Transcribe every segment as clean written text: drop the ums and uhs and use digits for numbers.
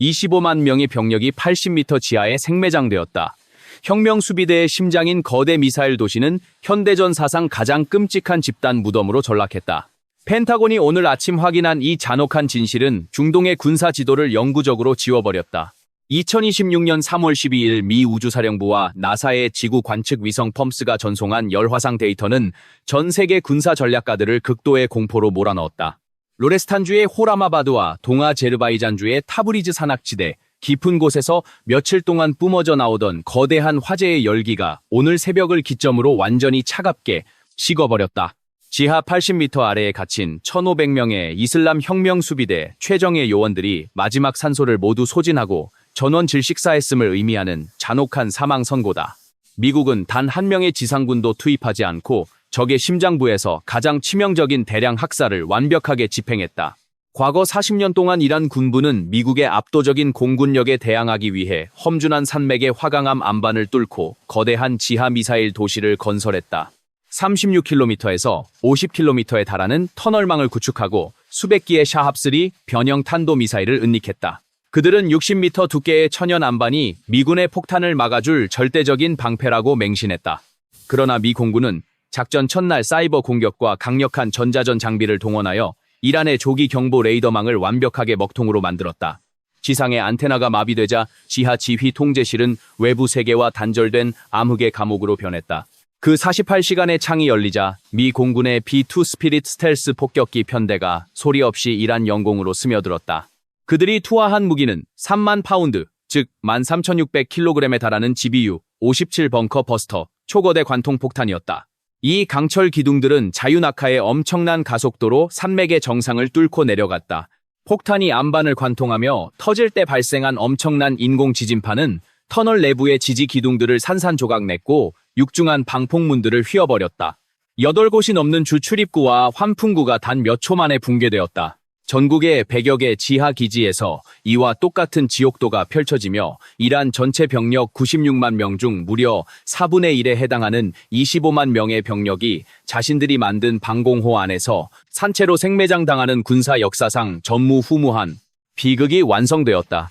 25만 명의 병력이 80m 지하에 생매장되었다. 혁명수비대의 심장인 거대 미사일 도시는 현대전 사상 가장 끔찍한 집단 무덤으로 전락했다. 펜타곤이 오늘 아침 확인한 이 잔혹한 진실은 중동의 군사 지도를 영구적으로 지워버렸다. 2026년 3월 12일 미 우주사령부와 나사의 지구 관측 위성 펌스가 전송한 열화상 데이터는 전 세계 군사 전략가들을 극도의 공포로 몰아넣었다. 로레스탄주의 호라마바드와 동아제르바이잔주의 타브리즈 산악지대, 깊은 곳에서 며칠 동안 뿜어져 나오던 거대한 화재의 열기가 오늘 새벽을 기점으로 완전히 차갑게 식어버렸다. 지하 80m 아래에 갇힌 1,500명의 이슬람 혁명 수비대 최정예 요원들이 마지막 산소를 모두 소진하고 전원 질식사했음을 의미하는 잔혹한 사망 선고다. 미국은 단 한 명의 지상군도 투입하지 않고 적의 심장부에서 가장 치명적인 대량 학살을 완벽하게 집행했다. 과거 40년 동안 이란 군부는 미국의 압도적인 공군력에 대항하기 위해 험준한 산맥의 화강암 안반을 뚫고 거대한 지하 미사일 도시를 건설했다. 36km에서 50km에 달하는 터널망을 구축하고 수백 기의 샤합3 변형 탄도미사일을 은닉했다. 그들은 60m 두께의 천연 안반이 미군의 폭탄을 막아줄 절대적인 방패라고 맹신했다. 그러나 미 공군은 작전 첫날 사이버 공격과 강력한 전자전 장비를 동원하여 이란의 조기 경보 레이더망을 완벽하게 먹통으로 만들었다. 지상의 안테나가 마비되자 지하 지휘 통제실은 외부 세계와 단절된 암흑의 감옥으로 변했다. 그 48시간의 창이 열리자 미 공군의 B-2 스피릿 스텔스 폭격기 편대가 소리 없이 이란 영공으로 스며들었다. 그들이 투하한 무기는 3만 파운드, 즉 13,600kg에 달하는 GBU 57 벙커 버스터 초거대 관통폭탄이었다. 이 강철 기둥들은 자유낙하의 엄청난 가속도로 산맥의 정상을 뚫고 내려갔다. 폭탄이 안반을 관통하며 터질 때 발생한 엄청난 인공 지진파는 터널 내부의 지지 기둥들을 산산조각 냈고 육중한 방폭문들을 휘어버렸다. 8곳이 넘는 주 출입구와 환풍구가 단 몇 초 만에 붕괴되었다. 전국의 100여 개 지하 기지에서 이와 똑같은 지옥도가 펼쳐지며 이란 전체 병력 96만 명 중 무려 4분의 1에 해당하는 25만 명의 병력이 자신들이 만든 방공호 안에서 산채로 생매장당하는 군사 역사상 전무후무한 비극이 완성되었다.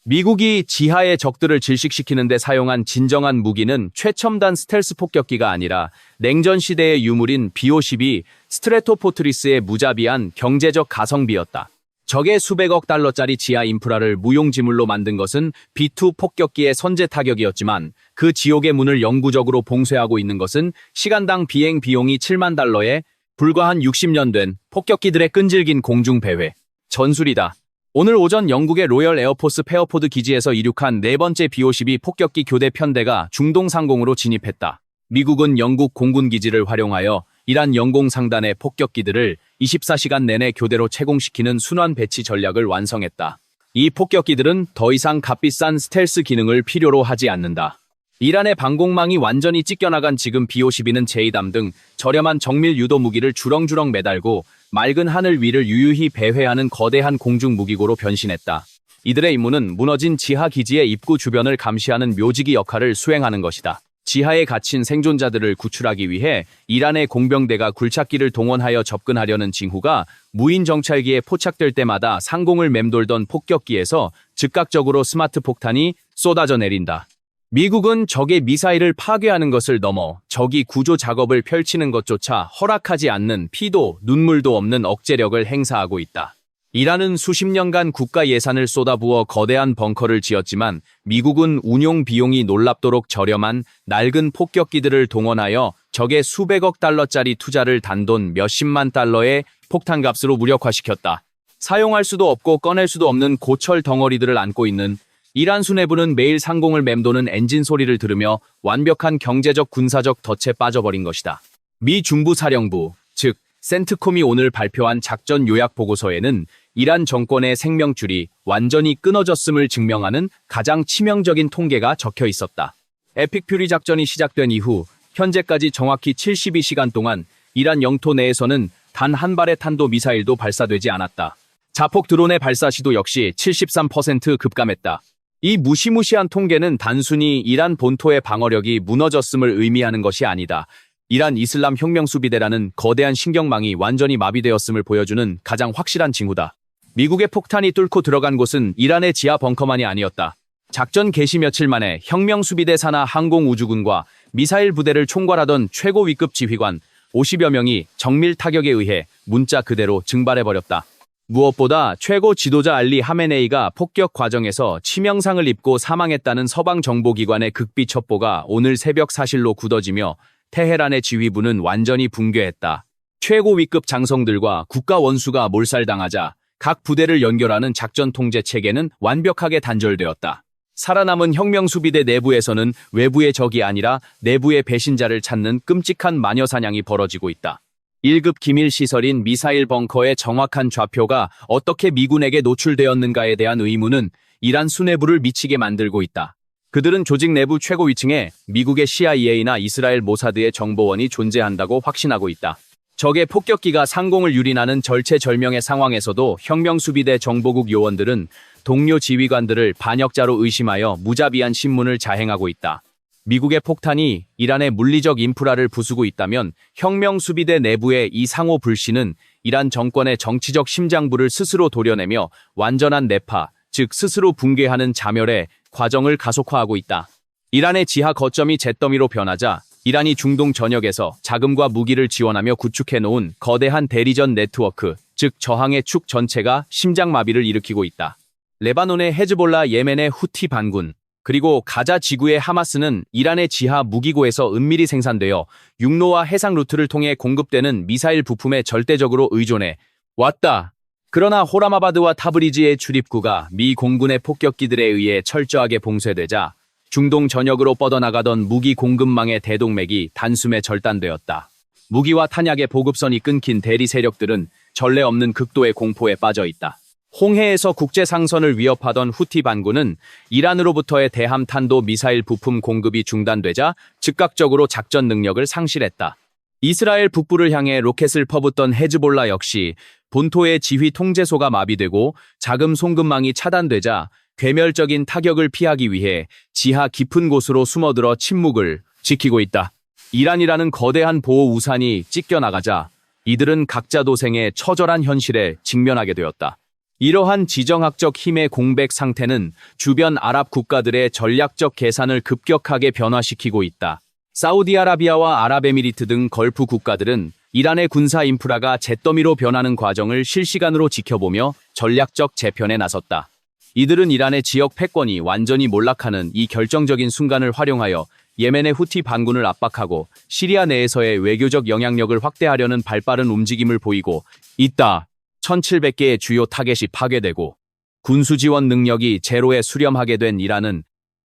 미국이 지하의 적들을 질식시키는 데 사용한 진정한 무기는 최첨단 스텔스 폭격기가 아니라 냉전 시대의 유물인 B-52 스트래토포트리스의 무자비한 경제적 가성비였다. 적의 수백억 달러짜리 지하 인프라를 무용지물로 만든 것은 B-2 폭격기의 선제 타격이었지만 그 지옥의 문을 영구적으로 봉쇄하고 있는 것은 시간당 비행 비용이 7만 달러에 불과한 60년 된 폭격기들의 끈질긴 공중 배회 전술이다. 오늘 오전 영국의 로열 에어포스 페어포드 기지에서 이륙한 네 번째 B-52 폭격기 교대 편대가 중동 상공으로 진입했다. 미국은 영국 공군 기지를 활용하여 이란 영공 상단의 폭격기들을 24시간 내내 교대로 채공시키는 순환 배치 전략을 완성했다. 이 폭격기들은 더 이상 값비싼 스텔스 기능을 필요로 하지 않는다. 이란의 방공망이 완전히 찢겨나간 지금 B-52는 제이담 등 저렴한 정밀 유도 무기를 주렁주렁 매달고 맑은 하늘 위를 유유히 배회하는 거대한 공중 무기고로 변신했다. 이들의 임무는 무너진 지하 기지의 입구 주변을 감시하는 묘지기 역할을 수행하는 것이다. 지하에 갇힌 생존자들을 구출하기 위해 이란의 공병대가 굴착기를 동원하여 접근하려는 징후가 무인 정찰기에 포착될 때마다 상공을 맴돌던 폭격기에서 즉각적으로 스마트 폭탄이 쏟아져 내린다. 미국은 적의 미사일을 파괴하는 것을 넘어 적이 구조 작업을 펼치는 것조차 허락하지 않는 피도 눈물도 없는 억제력을 행사하고 있다. 이란은 수십 년간 국가 예산을 쏟아부어 거대한 벙커를 지었지만 미국은 운용 비용이 놀랍도록 저렴한 낡은 폭격기들을 동원하여 적의 수백억 달러짜리 투자를 단돈 몇십만 달러의 폭탄값으로 무력화시켰다. 사용할 수도 없고 꺼낼 수도 없는 고철 덩어리들을 안고 있는 이란 수뇌부는 매일 상공을 맴도는 엔진 소리를 들으며 완벽한 경제적 군사적 덫에 빠져버린 것이다. 미 중부사령부, 즉 센트콤이 오늘 발표한 작전 요약 보고서에는 이란 정권의 생명줄이 완전히 끊어졌음을 증명하는 가장 치명적인 통계가 적혀 있었다. 에픽 퓨리 작전이 시작된 이후 현재까지 정확히 72시간 동안 이란 영토 내에서는 단 한 발의 탄도 미사일도 발사되지 않았다. 자폭 드론의 발사 시도 역시 73% 급감했다. 이 무시무시한 통계는 단순히 이란 본토의 방어력이 무너졌음을 의미하는 것이 아니다. 이란 이슬람 혁명 수비대라는 거대한 신경망이 완전히 마비되었음을 보여주는 가장 확실한 징후다. 미국의 폭탄이 뚫고 들어간 곳은 이란의 지하 벙커만이 아니었다. 작전 개시 며칠 만에 혁명수비대 산하 항공우주군과 미사일 부대를 총괄하던 최고 위급 지휘관 50여 명이 정밀 타격에 의해 문자 그대로 증발해버렸다. 무엇보다 최고 지도자 알리 하메네이가 폭격 과정에서 치명상을 입고 사망했다는 서방 정보기관의 극비 첩보가 오늘 새벽 사실로 굳어지며 테헤란의 지휘부는 완전히 붕괴했다. 최고 위급 장성들과 국가 원수가 몰살당하자 각 부대를 연결하는 작전 통제 체계는 완벽하게 단절되었다. 살아남은 혁명수비대 내부에서는 외부의 적이 아니라 내부의 배신자를 찾는 끔찍한 마녀사냥이 벌어지고 있다. 1급 기밀 시설인 미사일 벙커의 정확한 좌표가 어떻게 미군에게 노출되었는가에 대한 의문은 이란 수뇌부를 미치게 만들고 있다. 그들은 조직 내부 최고 위층에 미국의 CIA나 이스라엘 모사드의 정보원이 존재한다고 확신하고 있다. 적의 폭격기가 상공을 유린하는 절체절명의 상황에서도 혁명수비대 정보국 요원들은 동료 지휘관들을 반역자로 의심하여 무자비한 신문을 자행하고 있다. 미국의 폭탄이 이란의 물리적 인프라를 부수고 있다면 혁명수비대 내부의 이 상호 불신은 이란 정권의 정치적 심장부를 스스로 도려내며 완전한 내파, 즉 스스로 붕괴하는 자멸의 과정을 가속화하고 있다. 이란의 지하 거점이 잿더미로 변하자 이란이 중동 전역에서 자금과 무기를 지원하며 구축해놓은 거대한 대리전 네트워크, 즉 저항의 축 전체가 심장마비를 일으키고 있다. 레바논의 헤즈볼라, 예멘의 후티 반군, 그리고 가자 지구의 하마스는 이란의 지하 무기고에서 은밀히 생산되어 육로와 해상 루트를 통해 공급되는 미사일 부품에 절대적으로 의존해 왔다. 그러나 호라마바드와 타브리즈의 출입구가 미 공군의 폭격기들에 의해 철저하게 봉쇄되자 중동 전역으로 뻗어나가던 무기 공급망의 대동맥이 단숨에 절단되었다. 무기와 탄약의 보급선이 끊긴 대리 세력들은 전례 없는 극도의 공포에 빠져 있다. 홍해에서 국제 상선을 위협하던 후티 반군은 이란으로부터의 대함 탄도 미사일 부품 공급이 중단되자 즉각적으로 작전 능력을 상실했다. 이스라엘 북부를 향해 로켓을 퍼붓던 헤즈볼라 역시 본토의 지휘 통제소가 마비되고 자금 송금망이 차단되자 괴멸적인 타격을 피하기 위해 지하 깊은 곳으로 숨어들어 침묵을 지키고 있다. 이란이라는 거대한 보호 우산이 찢겨나가자 이들은 각자 도생의 처절한 현실에 직면하게 되었다. 이러한 지정학적 힘의 공백 상태는 주변 아랍 국가들의 전략적 계산을 급격하게 변화시키고 있다. 사우디아라비아와 아랍에미리트 등 걸프 국가들은 이란의 군사 인프라가 잿더미로 변하는 과정을 실시간으로 지켜보며 전략적 재편에 나섰다. 이들은 이란의 지역 패권이 완전히 몰락하는 이 결정적인 순간을 활용하여 예멘의 후티 반군을 압박하고 시리아 내에서의 외교적 영향력을 확대하려는 발빠른 움직임을 보이고 있다. 1700개의 주요 타겟이 파괴되고 군수 지원 능력이 제로에 수렴하게 된 이란은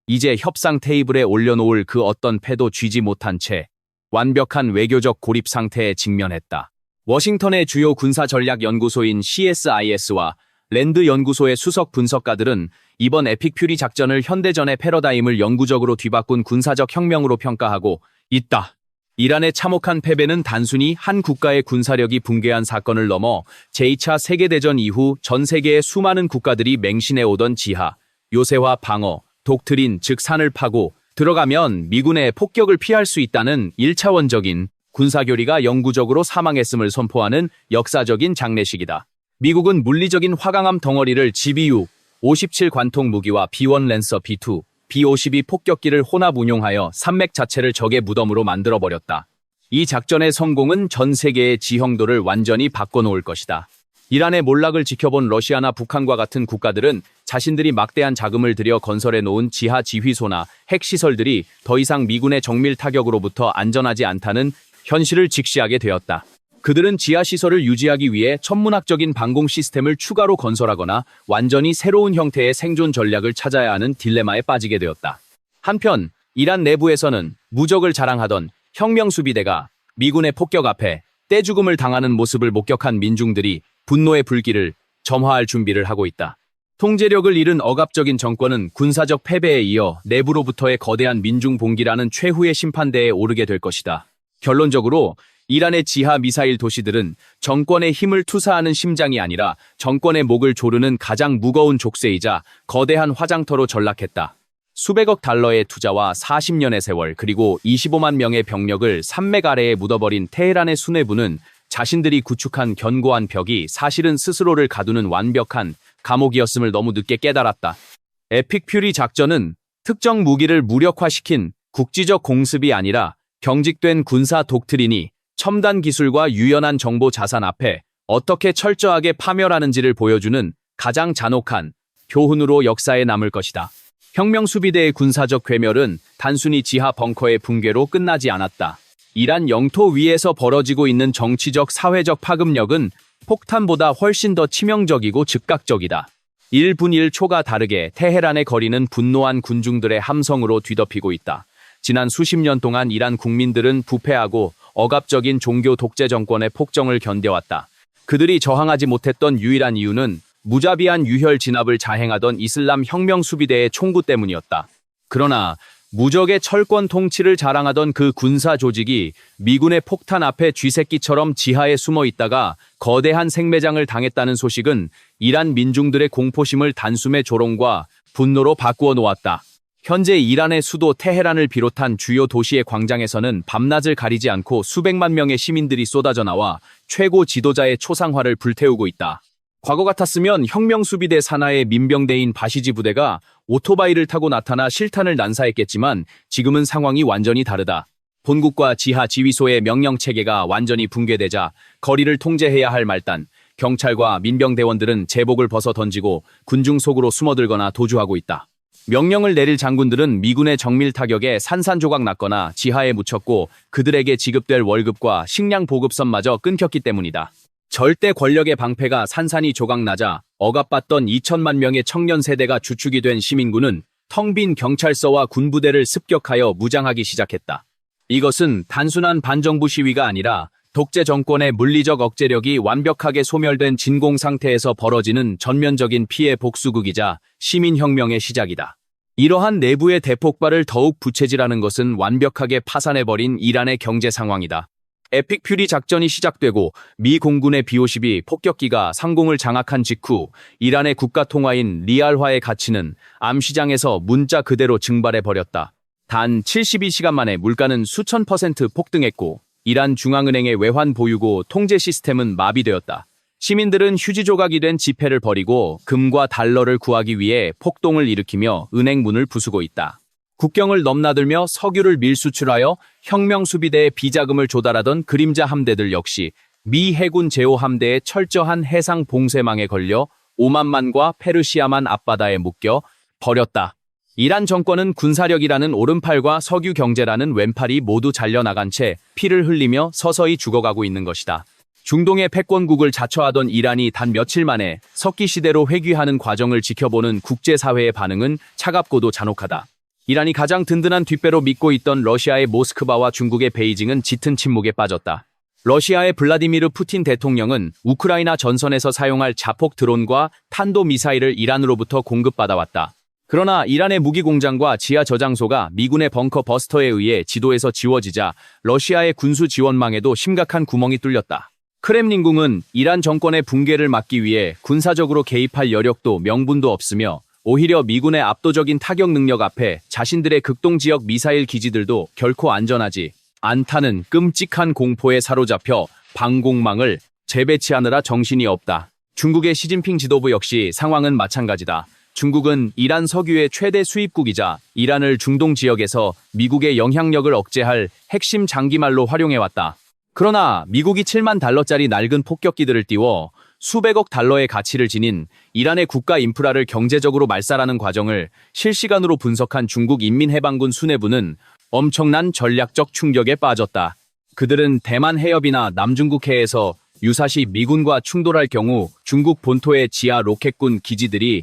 이제 협상 테이블에 올려놓을 그 어떤 패도 쥐지 못한 채 완벽한 외교적 고립 상태에 직면했다. 워싱턴의 주요 군사전략연구소인 CSIS와 랜드 연구소의 수석 분석가들은 이번 에픽 퓨리 작전을 현대전의 패러다임을 영구적으로 뒤바꾼 군사적 혁명으로 평가하고 있다. 이란의 참혹한 패배는 단순히 한 국가의 군사력이 붕괴한 사건을 넘어 제2차 세계대전 이후 전 세계의 수많은 국가들이 맹신해오던 지하, 요새화 방어, 독트린 즉 산을 파고 들어가면 미군의 폭격을 피할 수 있다는 1차원적인 군사교리가 영구적으로 사망했음을 선포하는 역사적인 장례식이다. 미국은 물리적인 화강암 덩어리를 GBU 57 관통 무기와 B1 랜서 B2, B-52 폭격기를 혼합 운용하여 산맥 자체를 적의 무덤으로 만들어버렸다. 이 작전의 성공은 전 세계의 지형도를 완전히 바꿔놓을 것이다. 이란의 몰락을 지켜본 러시아나 북한과 같은 국가들은 자신들이 막대한 자금을 들여 건설해놓은 지하 지휘소나 핵시설들이 더 이상 미군의 정밀 타격으로부터 안전하지 않다는 현실을 직시하게 되었다. 그들은 지하시설을 유지하기 위해 천문학적인 방공 시스템을 추가로 건설하거나 완전히 새로운 형태의 생존 전략을 찾아야 하는 딜레마에 빠지게 되었다. 한편 이란 내부에서는 무적을 자랑하던 혁명수비대가 미군의 폭격 앞에 떼죽음을 당하는 모습을 목격한 민중들이 분노의 불길을 점화할 준비를 하고 있다. 통제력을 잃은 억압적인 정권은 군사적 패배에 이어 내부로부터의 거대한 민중 봉기라는 최후의 심판대에 오르게 될 것이다. 결론적으로 이란의 지하 미사일 도시들은 정권의 힘을 투사하는 심장이 아니라 정권의 목을 조르는 가장 무거운 족쇄이자 거대한 화장터로 전락했다. 수백억 달러의 투자와 40년의 세월 그리고 25만 명의 병력을 산맥 아래에 묻어버린 테헤란의 수뇌부는 자신들이 구축한 견고한 벽이 사실은 스스로를 가두는 완벽한 감옥이었음을 너무 늦게 깨달았다. 에픽 퓨리 작전은 특정 무기를 무력화시킨 국지적 공습이 아니라 경직된 군사 독트린이 첨단 기술과 유연한 정보 자산 앞에 어떻게 철저하게 파멸하는지를 보여주는 가장 잔혹한 교훈으로 역사에 남을 것이다. 혁명수비대의 군사적 괴멸은 단순히 지하 벙커의 붕괴로 끝나지 않았다. 이란 영토 위에서 벌어지고 있는 정치적 사회적 파급력은 폭탄보다 훨씬 더 치명적이고 즉각적이다. 1분 1초가 다르게 테헤란의 거리는 분노한 군중들의 함성으로 뒤덮이고 있다. 지난 수십 년 동안 이란 국민들은 부패하고 억압적인 종교 독재 정권의 폭정을 견뎌왔다. 그들이 저항하지 못했던 유일한 이유는 무자비한 유혈 진압을 자행하던 이슬람 혁명 수비대의 총구 때문이었다. 그러나 무적의 철권 통치를 자랑하던 그 군사 조직이 미군의 폭탄 앞에 쥐새끼처럼 지하에 숨어 있다가 거대한 생매장을 당했다는 소식은 이란 민중들의 공포심을 단숨에 조롱과 분노로 바꾸어 놓았다. 현재 이란의 수도 테헤란을 비롯한 주요 도시의 광장에서는 밤낮을 가리지 않고 수백만 명의 시민들이 쏟아져 나와 최고 지도자의 초상화를 불태우고 있다. 과거 같았으면 혁명수비대 산하의 민병대인 바시지 부대가 오토바이를 타고 나타나 실탄을 난사했겠지만 지금은 상황이 완전히 다르다. 본국과 지하 지휘소의 명령체계가 완전히 붕괴되자 거리를 통제해야 할 말단, 경찰과 민병대원들은 제복을 벗어 던지고 군중 속으로 숨어들거나 도주하고 있다. 명령을 내릴 장군들은 미군의 정밀 타격에 산산조각 났거나 지하에 묻혔고 그들에게 지급될 월급과 식량 보급선마저 끊겼기 때문이다. 절대 권력의 방패가 산산이 조각나자 억압받던 2천만 명의 청년 세대가 주축이 된 시민군은 텅 빈 경찰서와 군부대를 습격하여 무장하기 시작했다. 이것은 단순한 반정부 시위가 아니라 독재 정권의 물리적 억제력이 완벽하게 소멸된 진공 상태에서 벌어지는 전면적인 피해 복수극이자 시민혁명의 시작이다. 이러한 내부의 대폭발을 더욱 부채질하는 것은 완벽하게 파산해버린 이란의 경제 상황이다. 에픽 퓨리 작전이 시작되고 미 공군의 B-52 폭격기가 상공을 장악한 직후 이란의 국가통화인 리알화의 가치는 암시장에서 문자 그대로 증발해버렸다. 단 72시간 만에 물가는 수천 % 폭등했고 이란 중앙은행의 외환 보유고 통제 시스템은 마비되었다. 시민들은 휴지 조각이 된 지폐를 버리고 금과 달러를 구하기 위해 폭동을 일으키며 은행 문을 부수고 있다. 국경을 넘나들며 석유를 밀수출하여 혁명수비대에 비자금을 조달하던 그림자 함대들 역시 미 해군 제호 함대의 철저한 해상 봉쇄망에 걸려 오만만과 페르시아만 앞바다에 묶여 버렸다. 이란 정권은 군사력이라는 오른팔과 석유 경제라는 왼팔이 모두 잘려나간 채 피를 흘리며 서서히 죽어가고 있는 것이다. 중동의 패권국을 자처하던 이란이 단 며칠 만에 석기 시대로 회귀하는 과정을 지켜보는 국제사회의 반응은 차갑고도 잔혹하다. 이란이 가장 든든한 뒷배로 믿고 있던 러시아의 모스크바와 중국의 베이징은 짙은 침묵에 빠졌다. 러시아의 블라디미르 푸틴 대통령은 우크라이나 전선에서 사용할 자폭 드론과 탄도미사일을 이란으로부터 공급받아왔다. 그러나 이란의 무기공장과 지하 저장소가 미군의 벙커 버스터에 의해 지도에서 지워지자 러시아의 군수 지원망에도 심각한 구멍이 뚫렸다. 크렘린궁은 이란 정권의 붕괴를 막기 위해 군사적으로 개입할 여력도 명분도 없으며 오히려 미군의 압도적인 타격 능력 앞에 자신들의 극동지역 미사일 기지들도 결코 안전하지 않다는 끔찍한 공포에 사로잡혀 방공망을 재배치하느라 정신이 없다. 중국의 시진핑 지도부 역시 상황은 마찬가지다. 중국은 이란 석유의 최대 수입국이자 이란을 중동 지역에서 미국의 영향력을 억제할 핵심 장기말로 활용해왔다. 그러나 미국이 7만 달러짜리 낡은 폭격기들을 띄워 수백억 달러의 가치를 지닌 이란의 국가 인프라를 경제적으로 말살하는 과정을 실시간으로 분석한 중국 인민해방군 수뇌부는 엄청난 전략적 충격에 빠졌다. 그들은 대만 해협이나 남중국 해에서 유사시 미군과 충돌할 경우 중국 본토의 지하 로켓군 기지들이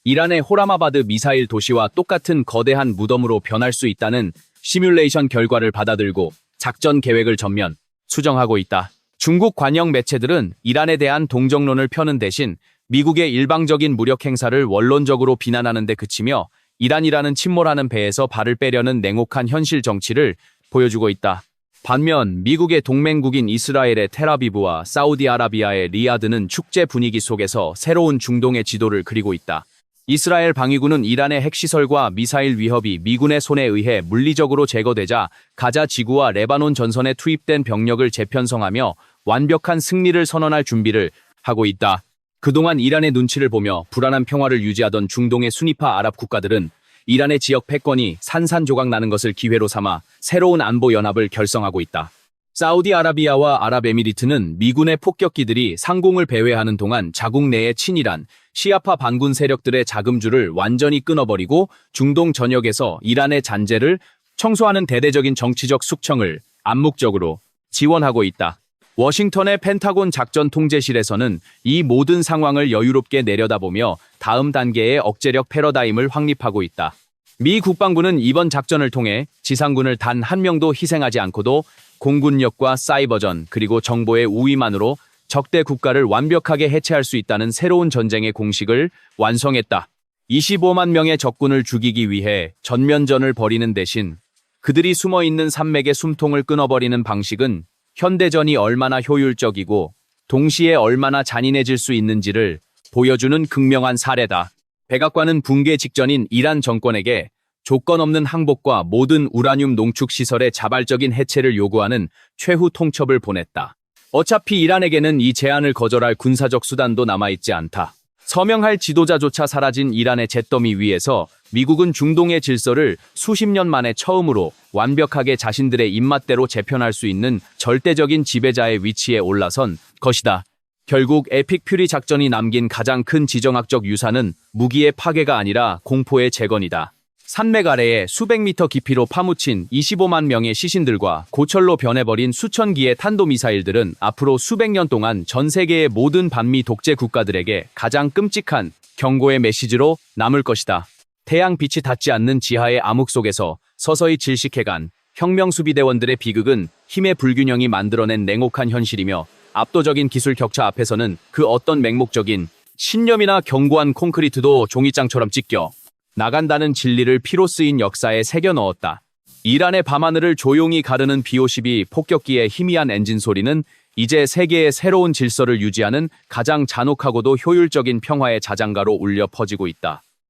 이란의 호라마바드 미사일 도시와 똑같은 거대한 무덤으로 변할 수 있다는 시뮬레이션 결과를 받아들고 작전 계획을 전면 수정하고 있다. 중국 관영 매체들은 이란에 대한 동정론을 펴는 대신 미국의 일방적인 무력 행사를 원론적으로 비난하는 데 그치며 이란이라는 침몰하는 배에서 발을 빼려는 냉혹한 현실 정치를 보여주고 있다. 반면 미국의 동맹국인 이스라엘의 텔아비브와 사우디아라비아의 리야드는 축제 분위기 속에서 새로운 중동의 지도를 그리고 있다. 이스라엘 방위군은 이란의 핵시설과 미사일 위협이 미군의 손에 의해 물리적으로 제거되자 가자 지구와 레바논 전선에 투입된 병력을 재편성하며 완벽한 승리를 선언할 준비를 하고 있다. 그동안 이란의 눈치를 보며 불안한 평화를 유지하던 중동의 순위파 아랍 국가들은 이란의 지역 패권이 산산조각 나는 것을 기회로 삼아 새로운 안보 연합을 결성하고 있다. 사우디아라비아와 아랍에미리트는 미군의 폭격기들이 상공을 배회하는 동안 자국 내의 친이란 시아파 반군 세력들의 자금줄을 완전히 끊어버리고 중동 전역에서 이란의 잔재를 청소하는 대대적인 정치적 숙청을 암묵적으로 지원하고 있다. 워싱턴의 펜타곤 작전 통제실에서는 이 모든 상황을 여유롭게 내려다보며 다음 단계의 억제력 패러다임을 확립하고 있다. 미 국방부는 이번 작전을 통해 지상군을 단 한 명도 희생하지 않고도 공군력과 사이버전 그리고 정보의 우위만으로 적대 국가를 완벽하게 해체할 수 있다는 새로운 전쟁의 공식을 완성했다. 25만 명의 적군을 죽이기 위해 전면전을 벌이는 대신 그들이 숨어있는 산맥의 숨통을 끊어버리는 방식은 현대전이 얼마나 효율적이고 동시에 얼마나 잔인해질 수 있는지를 보여주는 극명한 사례다. 백악관은 붕괴 직전인 이란 정권에게 조건 없는 항복과 모든 우라늄 농축 시설의 자발적인 해체를 요구하는 최후 통첩을 보냈다. 어차피 이란에게는 이 제안을 거절할 군사적 수단도 남아있지 않다. 서명할 지도자조차 사라진 이란의 잿더미 위에서 미국은 중동의 질서를 수십 년 만에 처음으로 완벽하게 자신들의 입맛대로 재편할 수 있는 절대적인 지배자의 위치에 올라선 것이다. 결국 에픽 퓨리 작전이 남긴 가장 큰 지정학적 유산은 무기의 파괴가 아니라 공포의 재건이다. 산맥 아래에 수백 미터 깊이로 파묻힌 25만 명의 시신들과 고철로 변해버린 수천 기의 탄도미사일들은 앞으로 수백 년 동안 전 세계의 모든 반미 독재 국가들에게 가장 끔찍한 경고의 메시지로 남을 것이다. 태양 빛이 닿지 않는 지하의 암흑 속에서 서서히 질식해간 혁명수비대원들의 비극은 힘의 불균형이 만들어낸 냉혹한 현실이며 압도적인 기술 격차 앞에서는 그 어떤 맹목적인 신념이나 견고한 콘크리트도 종이장처럼 찢겨 나간다는 진리를 피로 쓰인 역사에 새겨 넣었다. 이란의 밤하늘을 조용히 가르는 B-52 폭격기의 희미한 엔진 소리는 이제 세계의 새로운 질서를 유지하는 가장 잔혹하고도 효율적인 평화의 자장가로 울려 퍼지고 있다.